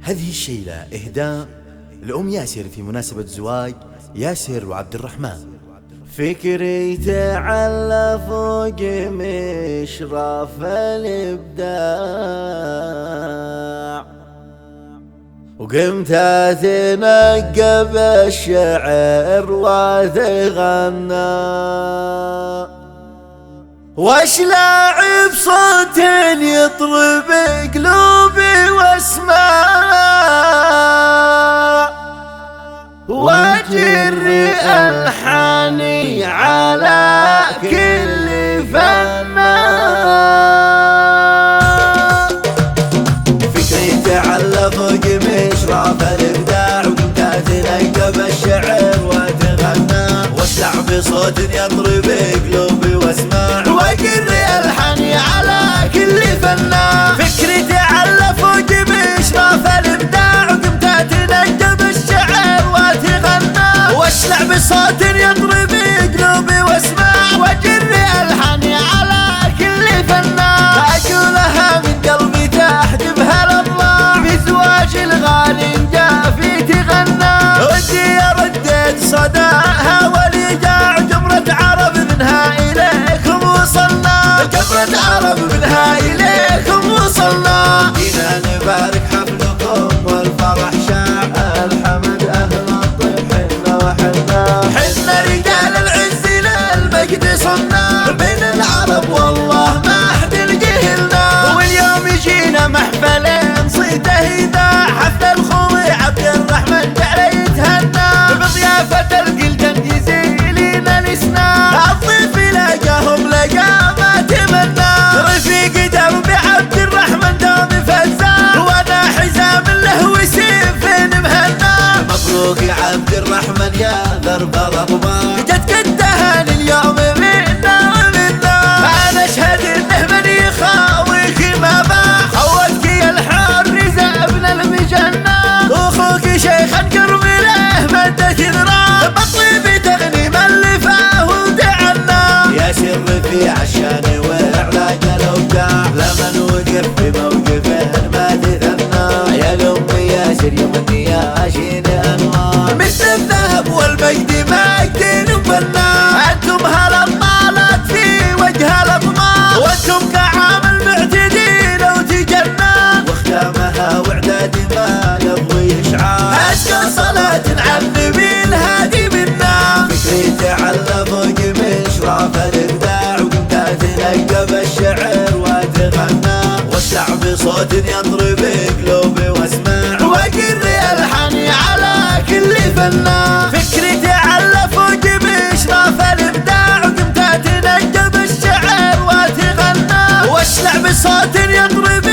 هذه الشيلة إهداء لأم ياسر في مناسبة زواج ياسر وعبد الرحمن. فكري تعلى فوق مشرف الإبداع، وقمت أتنقب الشعر وأتغنى، واشلع بصوت يطرب قلوبي واسمع، واجري الحاني على كل فنان. فكري تعلى فوق مشرف الابداع، وقمت اتنقب الشعر واتغنى، واشلع بصوت يطرب قلوبي واسمع، واجري الحاني على كل فنان. فكري تعلى فوق مشرف الابداع، وقمت اتنقب الشعر واتغنى، واشلع بصوت يطرب قلوبي واسمع، واجري الحاني على كل فنان. اقولها من قلبي تحجبها الاضلاع، بزواج الغالي جافي تغنى، ودي رديت صداها والايجاع، جمرة عرب منها اليكم وصلنا، جمرة عرب منها اليكم وصلنا. جينا نبارك حفلكم والفرح شاع، الحمد اهل الطيب حنا وحنا، حنا رجال العز للمجد صرنا، بين العرب والله ما حد لجهلنا. واليوم جينا محفلين صيته اذاع، حفل الخوي عبد الرحمن جعل يتهنى، بضيافة القلدن يزيلين الاسنان، الضيف لقاهم لقى ما تمنى، رفيق دربي عبد الرحمن دوم فزان، وانا حزام له وسيف مهنا. مبروك يا عبد الرحمن يا ضرب الاضواء، جتك التهاني اليوم منا ومنا، انا اشهد انه من يخاويك ما باع، خوتك يا الحريزه ابن المجنه، واخوك شيخا قرب له مده ذراع، بالطيب تغني من لفاه ودعنا. يا سر في عشان واعلاج الاوجاع، لمن وقف في موقفه ما تثنى، يا الام ياسر يوم النياشين انوار، مثل الذهب والمجد ماجدين وبنا، انتم هالابطالات في وجه الاضمار، وانتم كعام المعتدين وتجنان، واختامها واعداد ما يضوي اشعار، اشكى صلاة على النبي الهادي منا. فكري تعلى فوق مشرف الابداع، وقمت اتنقب الشعر واتغنى، واشلع بصوت يضرب قلوبي واسمع، واجري الحاني على كل فنان. فكري تعلى فوق مشرف الابداع، وقمت اتنقب الشعر واتغنى، واشلع بصوت يضرب